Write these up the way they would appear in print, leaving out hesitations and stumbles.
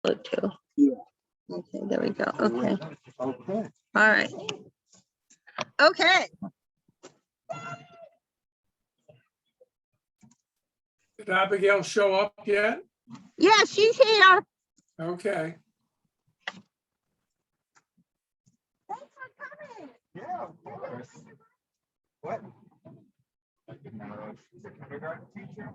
upload too. Yeah. Okay, there we go. Okay. Okay. All right. Okay. Did Abigail show up yet? Yeah, she's here. Okay. Thanks for coming. Yeah, of course. What? She's a kindergarten teacher.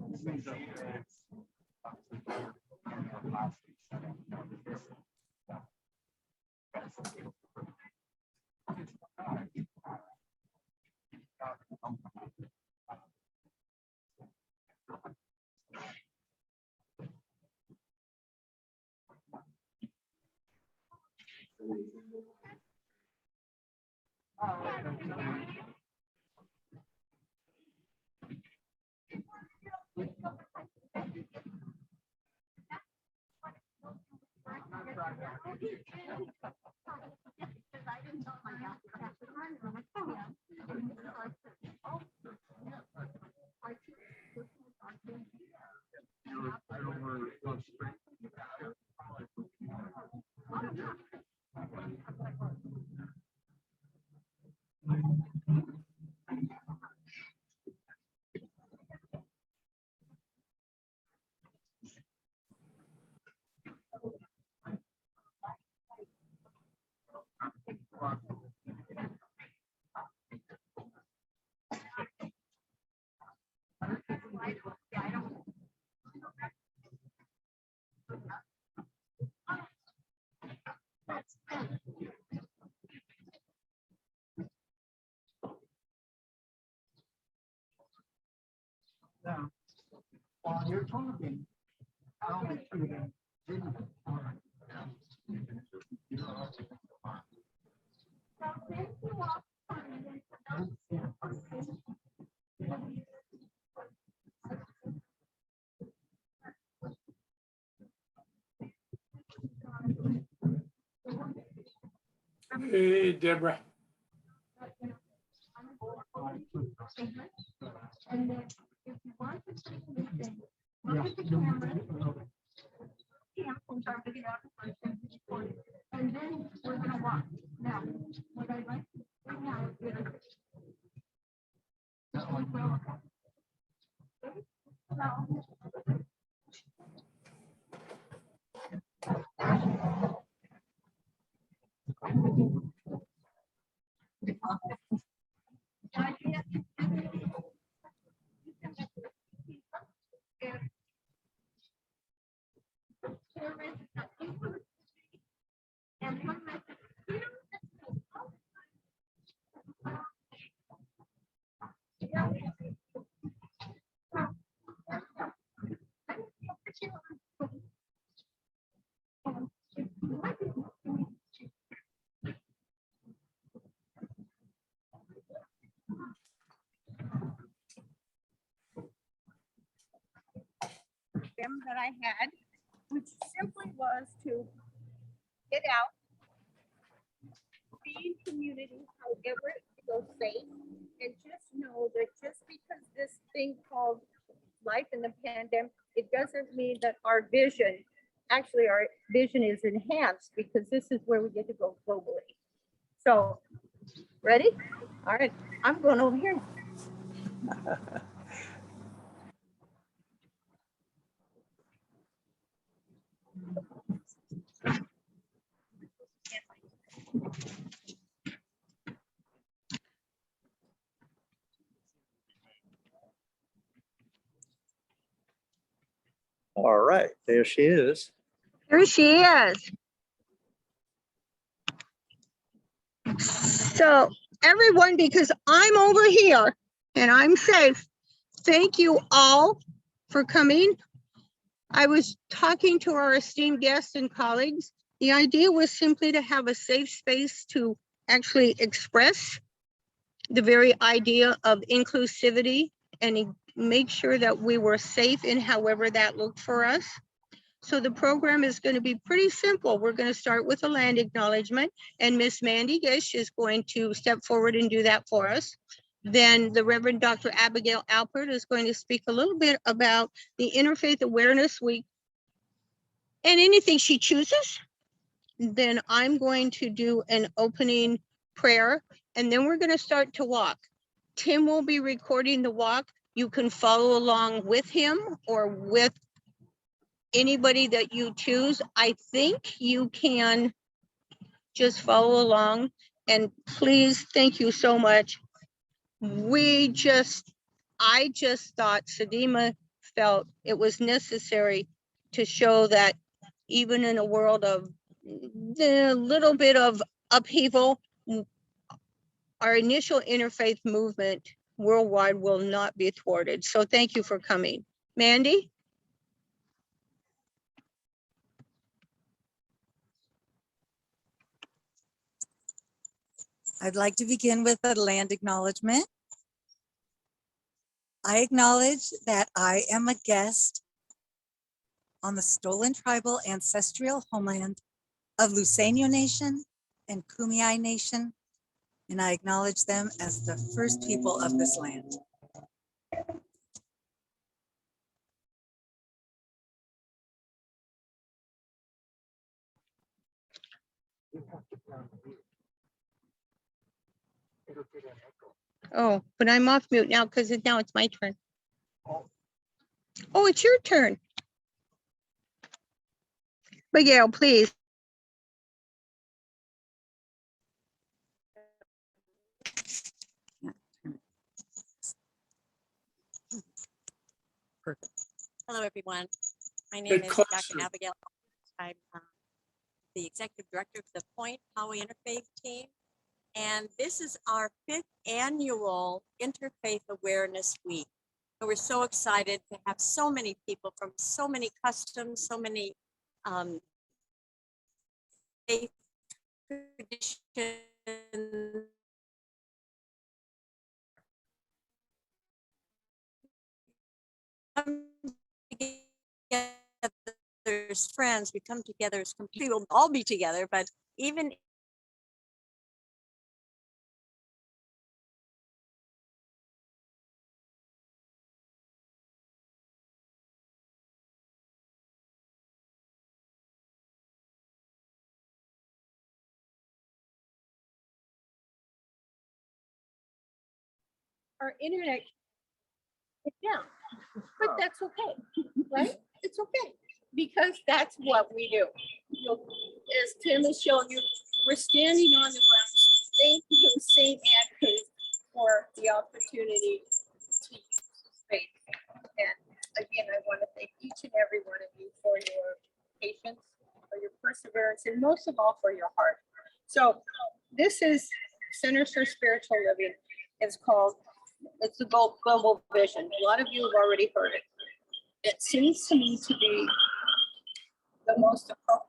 Now, while you're talking, I'll be shooting. Hey, Deborah. And then if you want to take anything, look at the camera. Yeah, I'm sorry, to get out first and record it. And then we're gonna watch. Now, what I'd like to bring out is that I had, which simply was to get out, be in community, however it feels safe, and just know that just because this thing called life in the pandemic, it doesn't mean that our vision is enhanced, because this is where we get to go globally. So, ready? All right, I'm going over here. All right, there she is. Here she is. So everyone, because I'm over here and I'm safe, thank you all for coming. I was talking to our esteemed guests and colleagues. The idea was simply to have a safe space to actually express the very idea of inclusivity and make sure that we were safe in however that looked for us. So the program is going to be pretty simple. We're going to start with a land acknowledgement, and Miss Mandy Gish is going to step forward and do that for us. Then the Reverend Dr. Abigail Alpert is going to speak a little bit about the Interfaith Awareness Week and anything she chooses, then I'm going to do an opening prayer, and then we're going to start to walk. Tim will be recording the walk. You can follow along with him or with anybody that you choose. I think you can just follow along, and please, thank you so much. I just thought Sedema felt it was necessary to show that even in a world of a little bit of upheaval, our initial interfaith movement worldwide will not be thwarted. So thank you for coming. Mandy? I'd like to begin with a land acknowledgement. I acknowledge that I am a guest on the stolen tribal ancestral homeland of Luiseño Nation and Kumeyaay Nation, and I acknowledge them as the first people of this land. Oh, but I'm off mute now because now it's my turn. Oh, it's your turn. Miguel, please. Hello, everyone. My name Get is closer. Dr. Abigail. I'm the executive director of the Point Power Interfaith team. And this is our 5th annual Interfaith Awareness Week. And we're so excited to have so many people from so many customs, so many faith traditions. Come together as friends, we come together as complete, we'll all be together, but even our internet is down, but that's okay, right? It's okay, because that's what we do. As Tim has shown you, we're standing on the ground. Thank you, St. Andrews, for the opportunity to use this space. And again, I want to thank each and every one of you for your patience, for your perseverance, and most of all, for your heart. So this is Centers for Spiritual Living. It's the global vision. A lot of you have already heard it. It seems to me to be the most appropriate.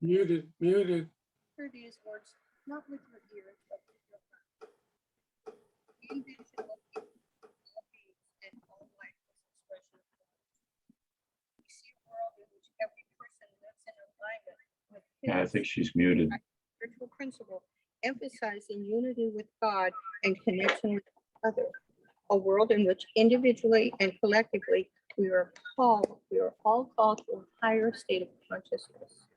Muted. Hear these words, not with your ears, but with your heart. The invention of all beings and all life is expression of God. We see a world in which every person lives in alignment with Yeah, I his think she's muted. spiritual principle, emphasizing unity with God and connection with others. A world in which individually and collectively we are all called to a higher state of consciousness.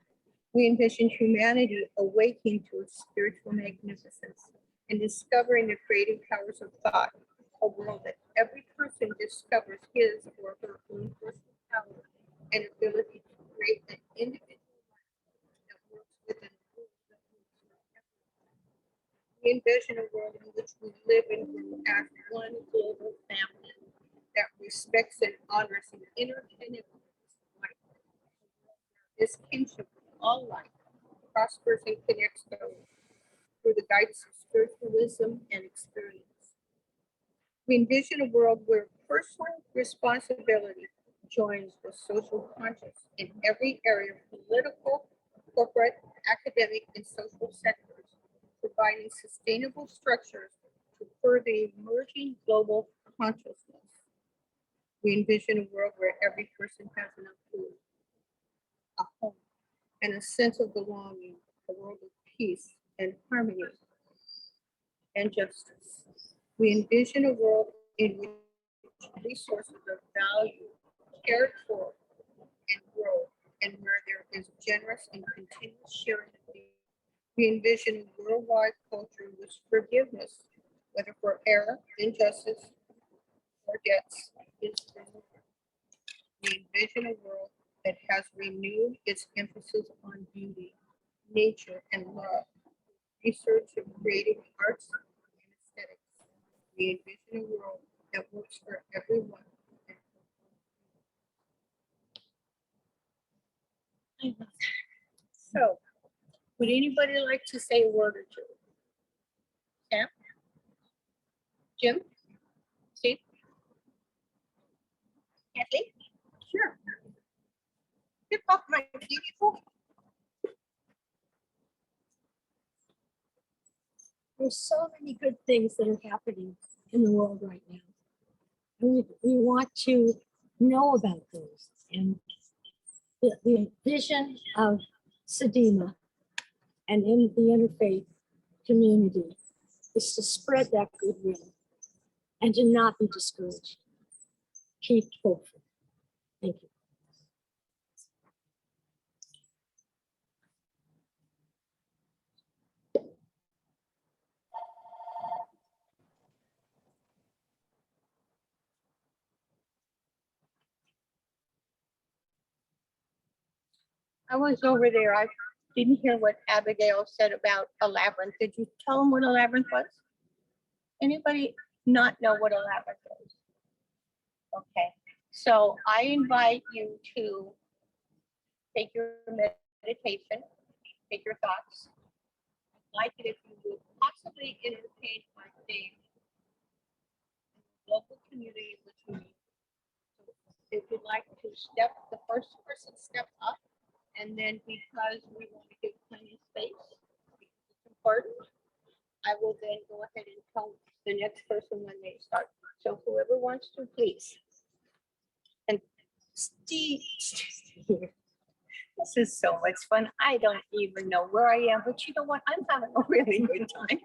We envision humanity awaking to its spiritual magnificence and discovering the creative powers of thought, a world that every person discovers his or her own personal power and ability to create an individual life that works within the rules that works for everyone. We envision a world in which we live and grow as one global family that respects and honors the interdependence of life. This kinship with all life prospers and connects those through the guidance of spiritualism and experience. We envision a world where personal responsibility joins with social conscience in every area of political, corporate, academic, and social sectors, providing sustainable structures to further the emerging global consciousness. We envision a world where every person has enough food, a home, and a sense of belonging, a world of peace and harmony and justice. We envision a world in which resources are valued, cared for, and grow, and where there is generous and continuous sharing of needs. We envision a worldwide culture in which forgiveness, whether for error, injustice, or debts, is removed. We envision a world that has renewed its emphasis on beauty, nature, and love, research of creative arts and aesthetics. We envision a world that works for everyone. So, would anybody like to say a word or two? Sam? Jim? Steve? Kathleen? Sure. Get off my beautiful. There's so many good things that are happening in the world right now. And we want to know about those. And the vision of Sedema and in the interfaith community is to spread that goodwill and to not be discouraged. Keep hopeful. Thank you. I was over there. I didn't hear what Abigail said about a labyrinth. Did you tell them what a labyrinth was? Anybody not know what a labyrinth is? Okay, so I invite you to take your meditation, take your thoughts. I'd like it if you would possibly entertain my theme. Local community in which we meet. So if you'd like to step, the first person step up, and then because we want to give plenty of space, because it's important, I will then go ahead and tell the next person when they start. So whoever wants to, please. And Steve, this is so much fun. I don't even know where I am, but you know what? I'm having a really good time.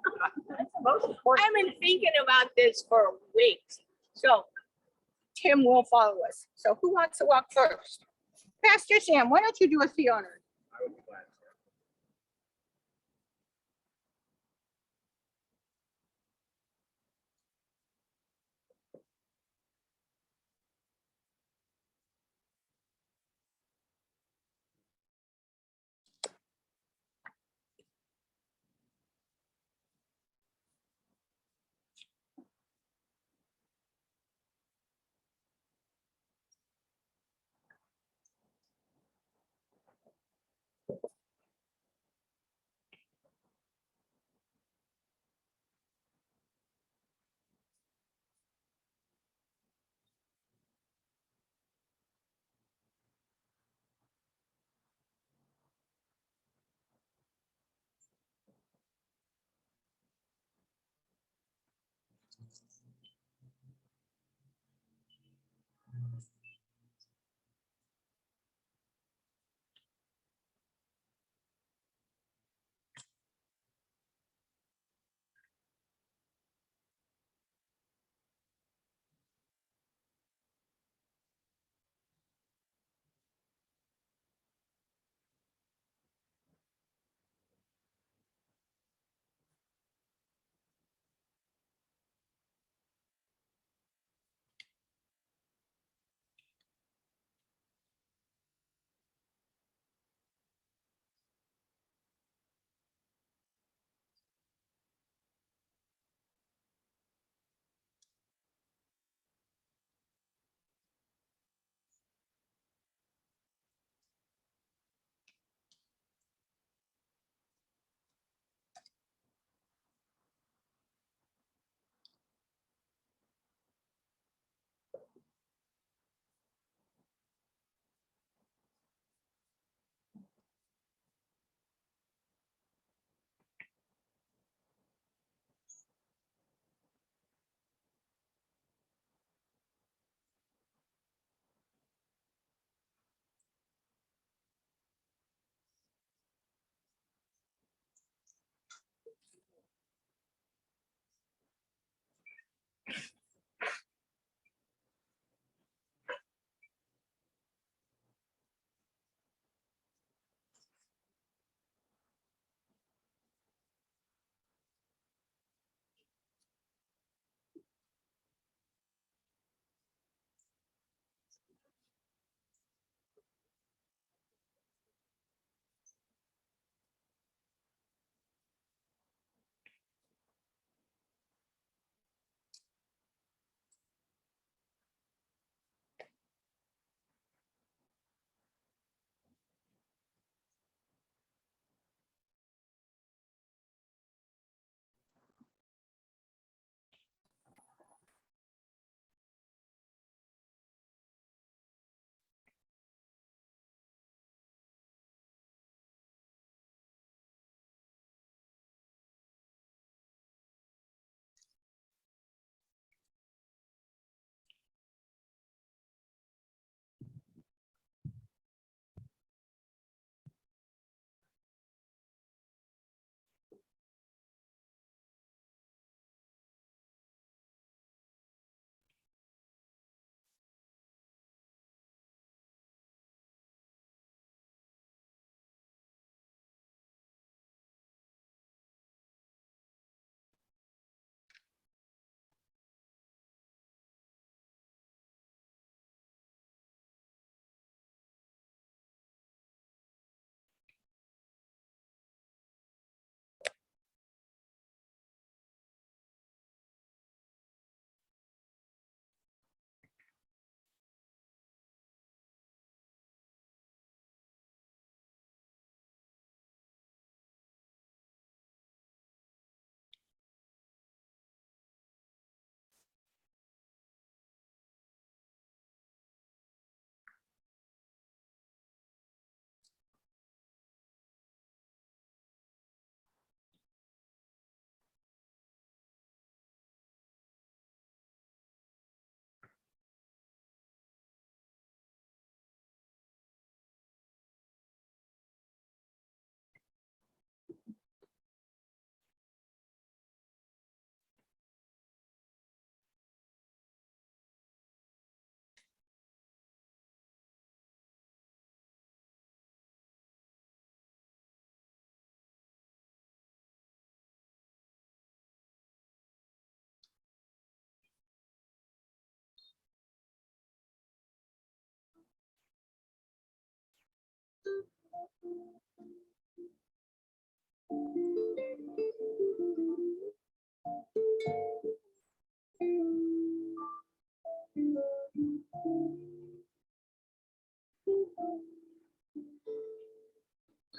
I've been thinking about this for weeks. So Tim will follow us. So who wants to walk first? Pastor Sam, why don't you do us the honor? I would be glad to.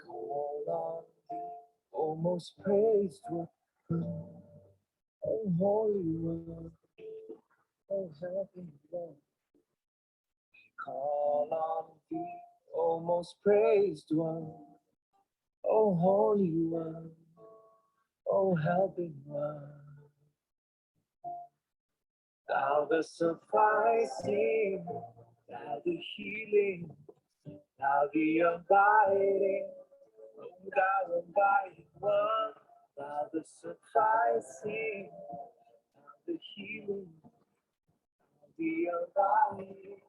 Call on thee, O most praised one, O holy one, O heavenly one. Call on thee, O most praised one, O holy one, O helping one. Thou the sufficing, thou the healing, thou the abiding, O thou abiding one. Thou the sufficing, thou the healing, thou the abiding, one.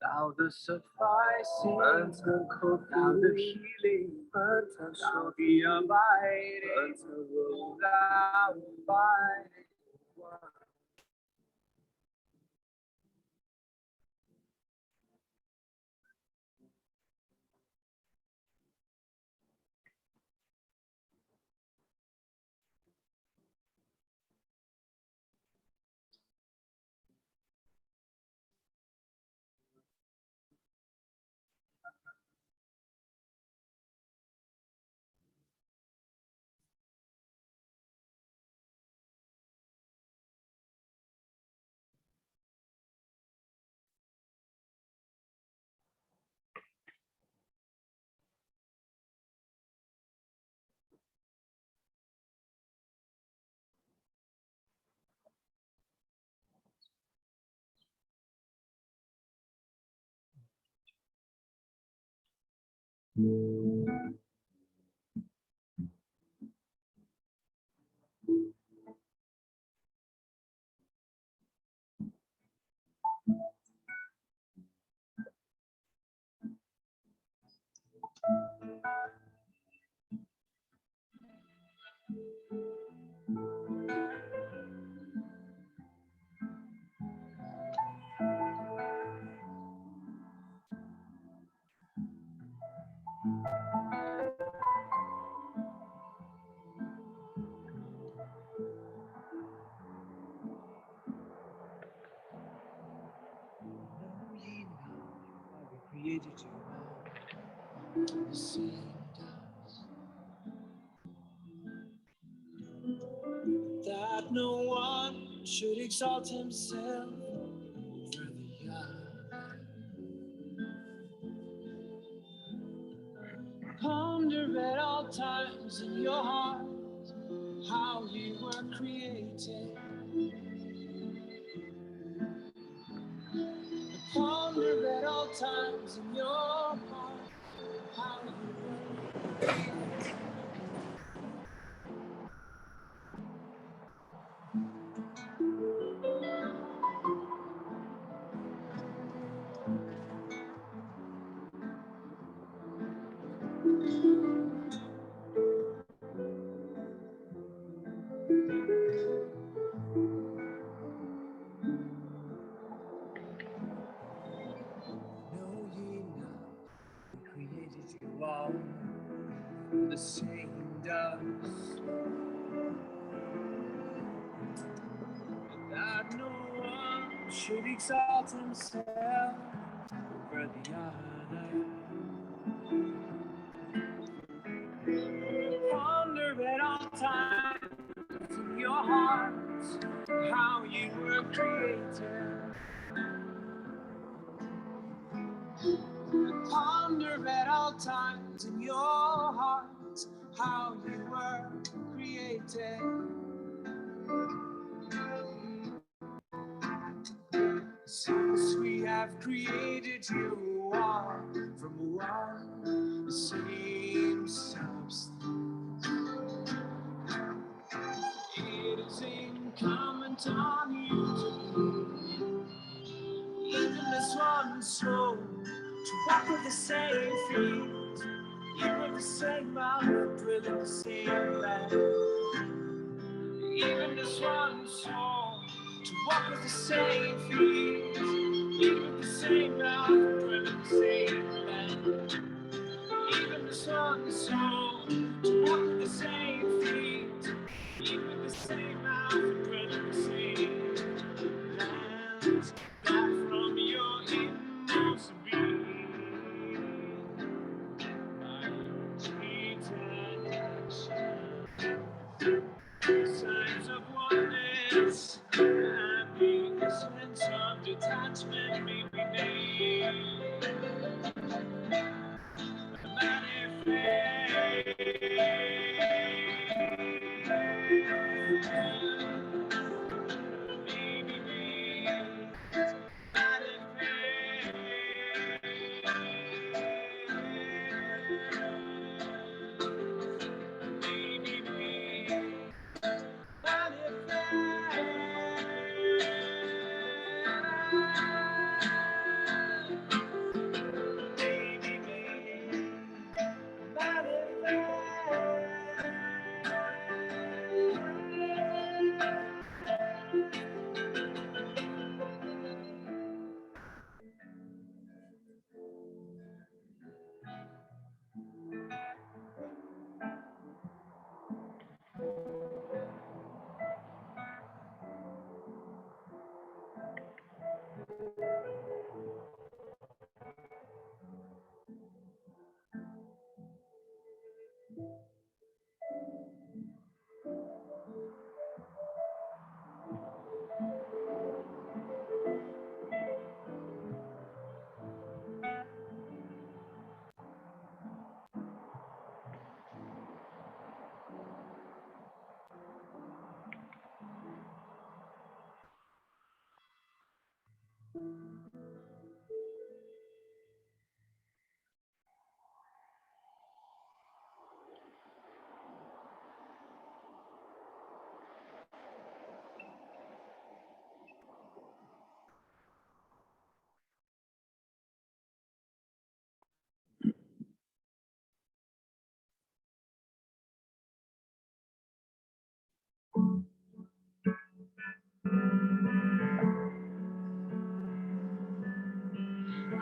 Thou the sufficing, thou the healing, thou the abiding, thou abiding one. Created you the same dust, that no one should exalt himself Ponder at all times in your heart how you were created. Ponder at all times in your heart how you were created. Know ye not, He created you all from the same dust, and that no one should exalt himself over the other. Ponder at all times in your hearts how you were created. Ponder at all times in your hearts how you were created. Since we have created you all from one the same substance, it is incumbent on you to even this one soul to walk with the same feet, eat with the same mouth, breathe in the same land. Even this one soul to walk with the same feet, eat with the same mouth, breathe in the same land. Even this one soul to walk with the same feet, eat with the same mouth, breathe in the same land. God from your inmost being, by your deeds and actions, signs of oneness and the sense of detachment may be made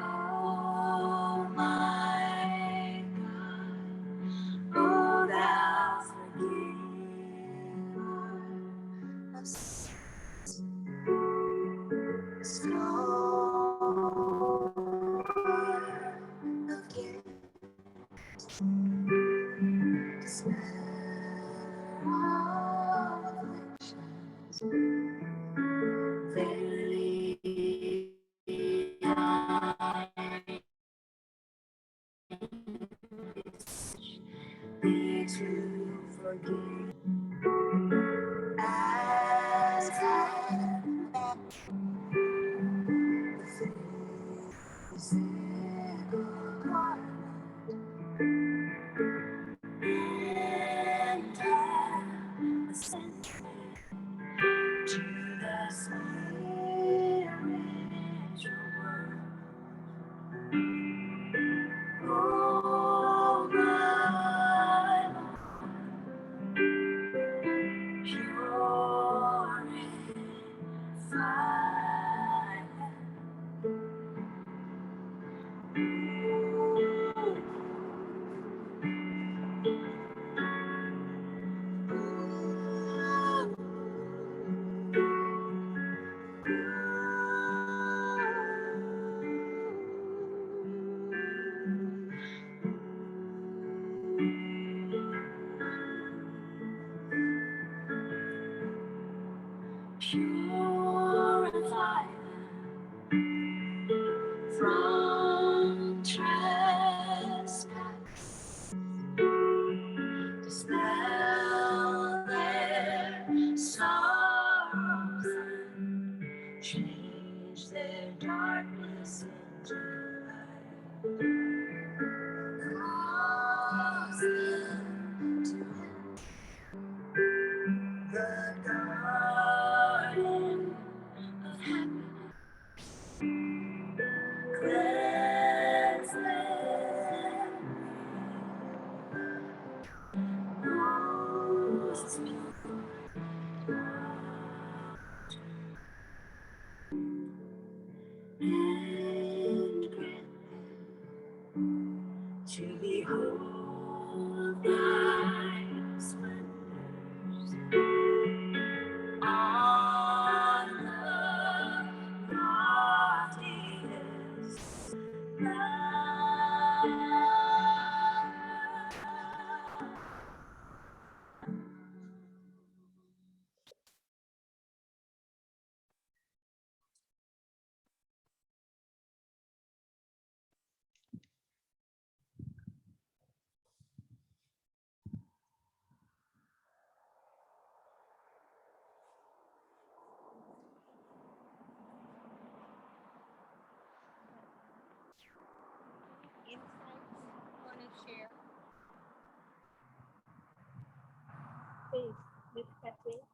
Oh my God, oh thou forgiver of snow of guilt, despair of afflictions, verily I beseech to forgive. As I am the physical garment, and I'm ascending to the spiritual world. Oh, my Lord, purify. Purify from trespass, dispel their sorrows and change their darkness into light. Cause them to enter the garden of happiness. Cleanse them, most pure, and grant to behold thy splendors on the loftiest mountain. Insights you want to share? Please, Miss Kathleen.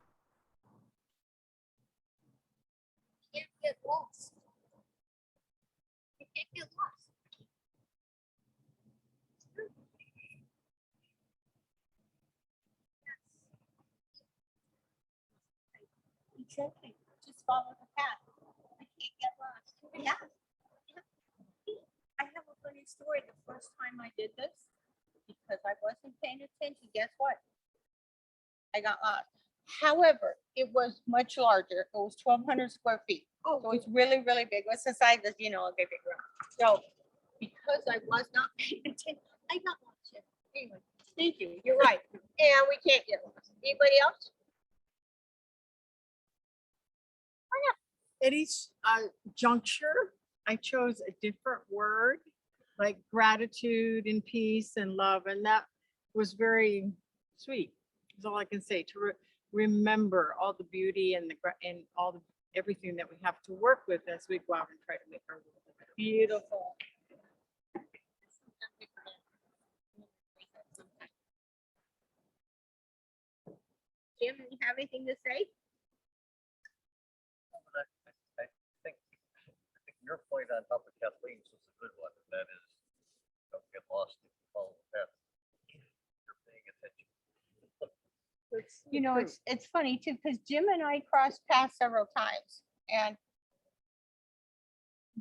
You can't get lost. You can't get lost. Exactly. Just follow the path. I can't get lost. Yeah. I have a funny story. The first time I did this, because I wasn't paying attention, guess what? I got lost. However, it was much larger. It was 1,200 square feet. Oh, so it's really, really big. What's the size of, a big room? So because I was not paying attention, I got lost. Yeah. Anyway, thank you. You're right. And we can't get lost. Anybody else? At each juncture, I chose a different word, like gratitude and peace and love, and that was very sweet. That's all I can say, to remember all the beauty and everything that we have to work with as we go out and try to make our world a better. Beautiful. Jim, you have anything to say? I think your point on top of Kathleen's was a good one, and that is, don't get lost if you follow the path. You're paying attention. It's funny too, because Jim and I crossed paths several times, and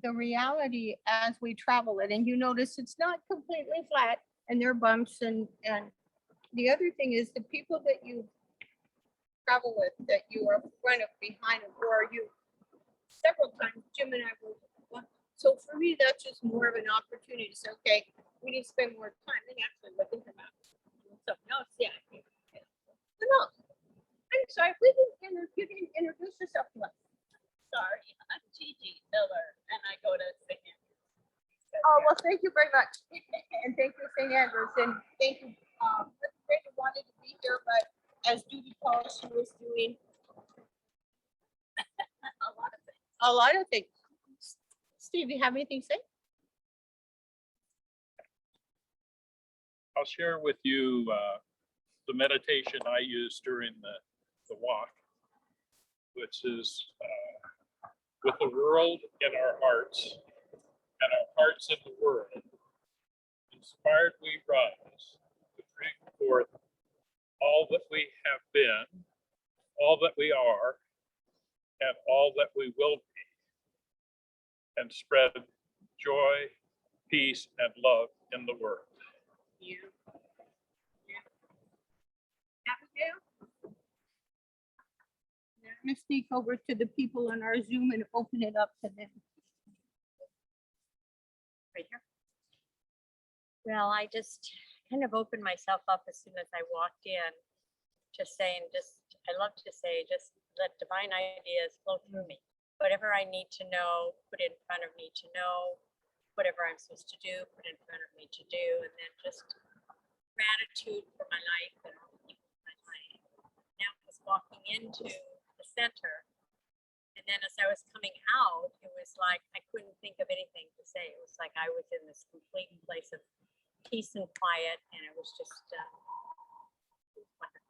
the reality as we travel it, and you notice it's not completely flat, and there are bumps, and the other thing is the people that you travel with, that you are front of, behind of, or you several times, Jim and I were. So for me, that's just more of an opportunity to say, okay, we need to spend more time than actually looking about something else. Yeah. Who knows? I'm sorry, you didn't introduce yourself to us. Sorry, I'm Gigi Miller, and I go to St. Andrews. Oh, well, thank you very much. And thank you, St. Andrews, and thank you, Brenda wanted to be here, but as duty called, she was doing A lot of things. a lot of things. Steve, you have anything to say? I'll share with you the meditation I use during the walk, which is with the world in our hearts and our hearts in the world. Inspired we rise to bring forth all that we have been, all that we are, and all that we will be, and spread joy, peace, and love in the world. You. Abigail? Now I'm gonna speak over to the people on our Zoom and open it up to them. Right here. Well, I just kind of opened myself up as soon as I walked in, just saying, I love to say, just let divine ideas flow through me. Whatever I need to know, put in front of me to know, whatever I'm supposed to do, put in front of me to do, and then just gratitude for my life and all the people in my life. Now I was walking into the center, and then as I was coming out, it was like I couldn't think of anything to say. It was like I was in this complete place of peace and quiet, and it was just it was wonderful.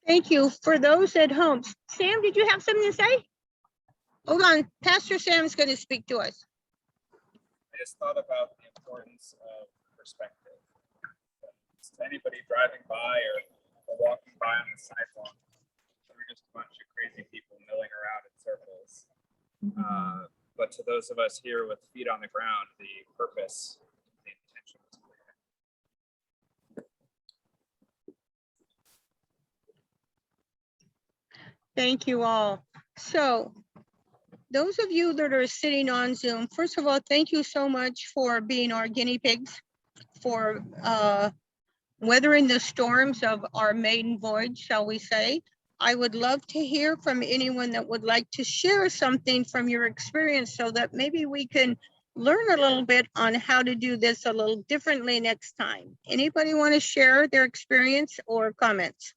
Thank you. For those at home, Sam, did you have something to say? Hold on, Pastor Sam's going to speak to us. I just thought about the importance of perspective. To anybody driving by or walking by on the sidewalk, we're just a bunch of crazy people milling around in circles. But to those of us here with feet on the ground, the purpose, the intention is clear. Thank you all. So those of you that are sitting on Zoom, first of all, thank you so much for being our guinea pigs, for weathering the storms of our maiden voyage, shall we say. I would love to hear from anyone that would like to share something from your experience so that maybe we can learn a little bit on how to do this a little differently next time. Anybody want to share their experience or comments?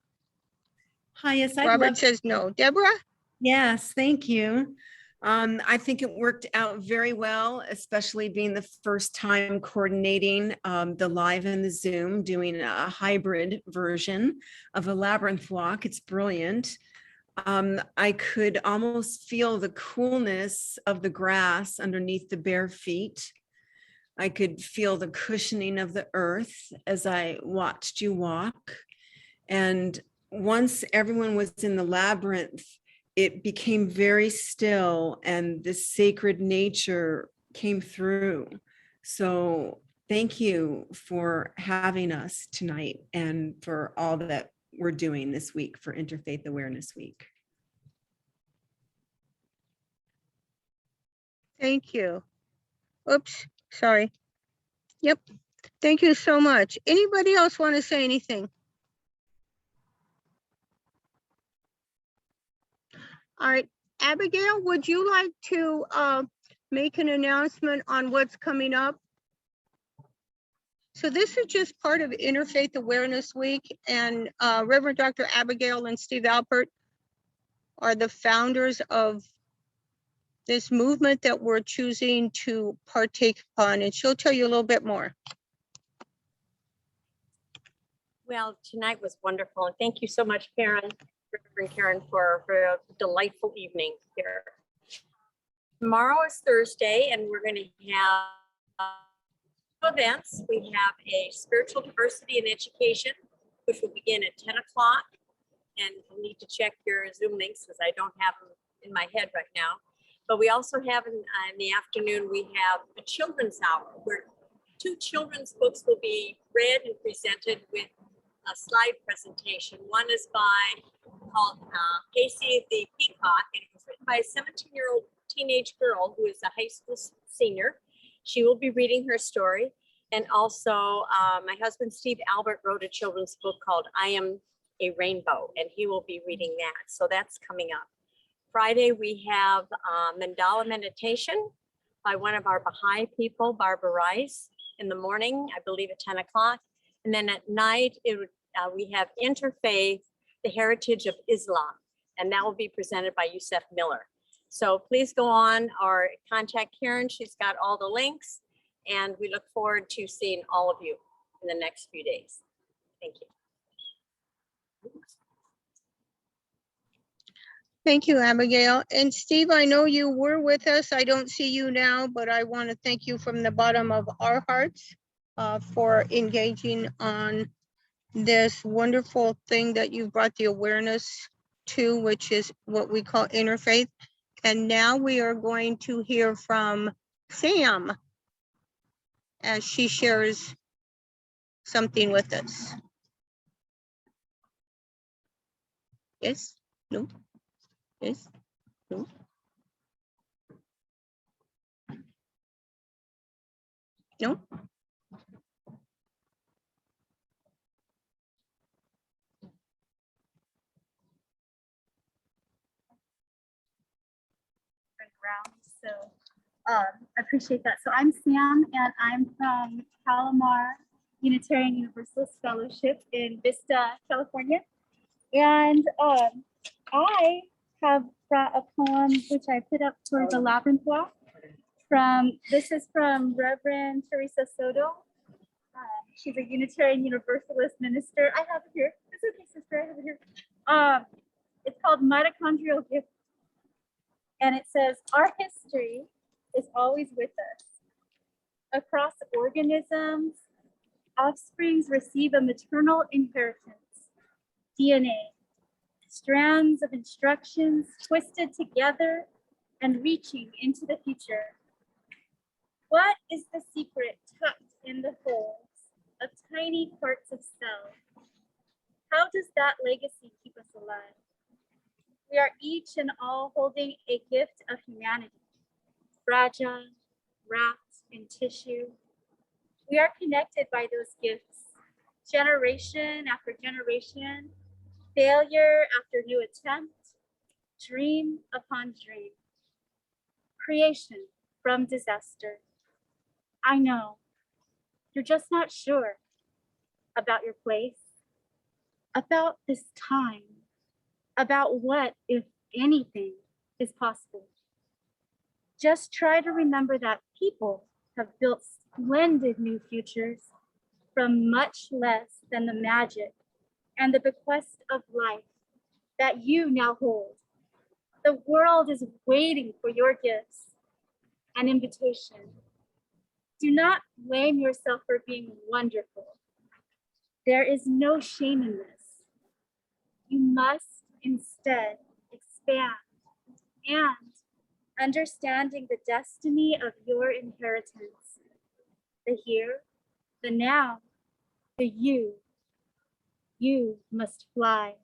Hi, yes, I'd Robert love. says no. Deborah? Yes, thank you. I think it worked out very well, especially being the first time coordinating the live and the Zoom, doing a hybrid version of a Labyrinth walk. It's brilliant. I could almost feel the coolness of the grass underneath the bare feet. I could feel the cushioning of the earth as I watched you walk. And once everyone was in the labyrinth, it became very still and the sacred nature came through. So thank you for having us tonight and for all that we're doing this week for Interfaith Awareness Week. Thank you. Oops, sorry. Yep, thank you so much. Anybody else want to say anything? All right, Abigail, would you like to make an announcement on what's coming up? So this is just part of Interfaith Awareness Week, and Reverend Dr. Abigail and Steve Alpert are the founders of this movement that we're choosing to partake upon, and she'll tell you a little bit more. Well, tonight was wonderful, and thank you so much, Karen, Reverend Karen, for a delightful evening here. Tomorrow is Thursday, and we're going to have events. We have a spiritual diversity and education, which will begin at 10 o'clock. And you'll need to check your Zoom links because I don't have them in my head right now. But we also have in the afternoon, we have a children's hour where 2 children's books will be read and presented with a slide presentation. One is called Casey the Peacock, and it was written by a 17-year-old teenage girl who is a high school senior. She will be reading her story. And also my husband, Steve Albert, wrote a children's book called I Am a Rainbow, and he will be reading that. So that's coming up. Friday, we have mandala meditation by one of our Baha'i people, Barbara Rice, in the morning, I believe at 10 o'clock. And then at night, we have Interfaith, the Heritage of Islam, and that will be presented by Yusef Miller. So please go on or contact Karen. She's got all the links, and we look forward to seeing all of you in the next few days. Thank you. Thank you, Abigail. And Steve, I know you were with us. I don't see you now, but I want to thank you from the bottom of our hearts for engaging on this wonderful thing that you brought the awareness to, which is what we call interfaith. And now we are going to hear from Sam as she shares something with us. Yes? No? Yes? No? No? So I appreciate that. So I'm Sam, and I'm from Palomar Unitarian Universalist Fellowship in Vista, California. And I have brought a poem which I put up for the Labyrinth walk. This is from Reverend Teresa Soto. She's a Unitarian Universalist minister. I have it here. It's okay, sister. I have it here. It's called Mitochondrial Gift. And it says, our history is always with us. Across organisms, offsprings receive a maternal inheritance, DNA, strands of instructions twisted together and reaching into the future. What is the secret tucked in the holes of tiny parts of cells? How does that legacy keep us alive? We are each and all holding a gift of humanity, fragile, wrapped in tissue. We are connected by those gifts, generation after generation, failure after new attempt, dream upon dream, creation from disaster. I know, you're just not sure about your place, about this time, about what, if anything, is possible. Just try to remember that people have built splendid new futures from much less than the magic and the bequest of life that you now hold. The world is waiting for your gifts, an invitation. Do not blame yourself for being wonderful. There is no shame in this. You must instead expand and understanding the destiny of your inheritance, the here, the now, the you must fly.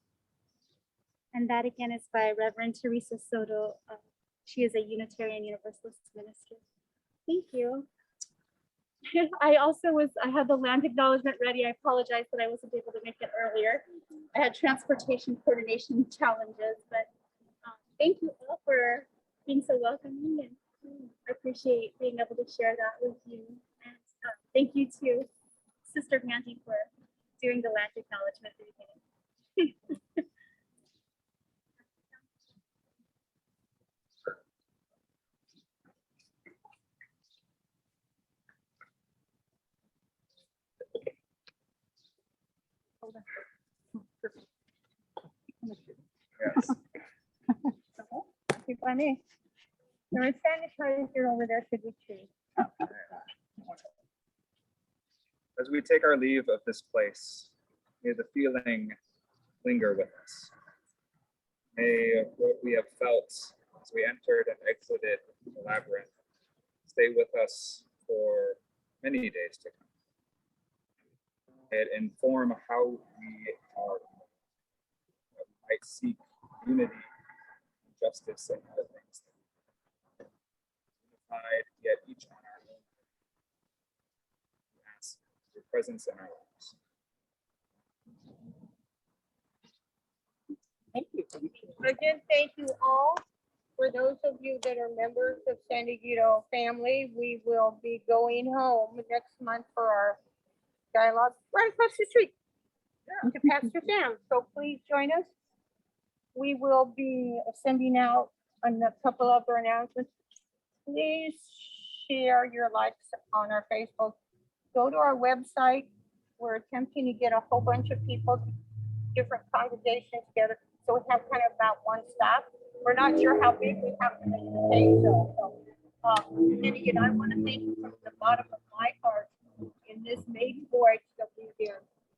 And that again is by Reverend Teresa Soto. She is a Unitarian Universalist minister. Thank you. I had the land acknowledgement ready. I apologize that I wasn't able to make it earlier. I had transportation coordination challenges, but thank you all for being so welcoming, and I appreciate being able to share that with you. And thank you to Sister Mandy for doing the land acknowledgement at the beginning. Yes. Keep on me. There is sanitizer over there, should we choose? As we take our leave of this place, may the feeling linger with us. May what we have felt as we entered and exited the labyrinth stay with us for many days to come. May it inform how we are, might seek unity, justice, and other things. Unified, yet each on our own. We ask your presence in our lives. Thank you. Again, thank you all. for those of you that are members of San Dieguito family, we will be going home next month for our dialogue right across the street to Pastor Sam. So please join us. We will be sending out a couple other announcements. Please share your likes on our Facebook. Go to our website. We're attempting to get a whole bunch of people, different congregations together. So we have kind of about one stop. We're not sure how big we have to make the page. And again, I want to thank you from the bottom of my heart in this maiden voyage that we did,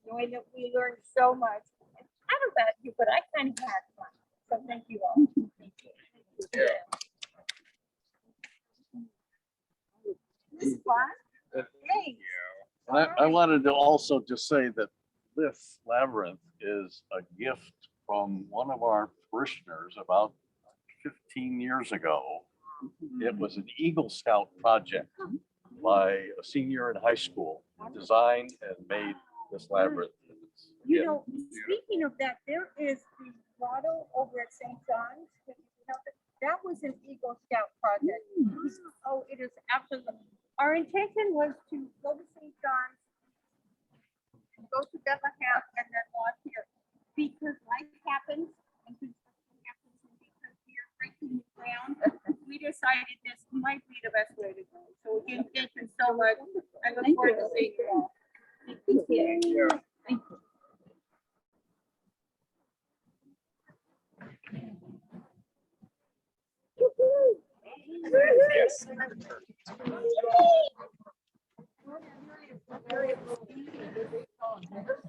knowing that we learned so much. And I don't know about you, but I kind of had fun. So thank you all. Thank you. This fun? Hey. And I wanted to also just say that this labyrinth is a gift from one of our parishioners about 15 years ago. It was an Eagle Scout project by a senior in high school, designed and made this labyrinth. You know, speaking of that, there is the grotto over at St. John's. That was an Eagle Scout project. Oh, it is absolutely. Our intention was to go to St. John's, go to Bethlehem, and then walk here. Because life happens, and construction happens, and because we are breaking the ground, we decided this might be the best way to go. So again, thank you so much. I look forward to seeing you all. Thank you. Thank you. Yes.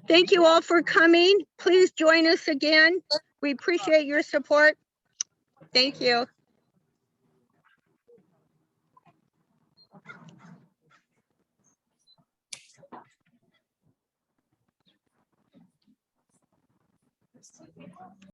Thank you all for coming. Please join us again. We appreciate your support. Thank you.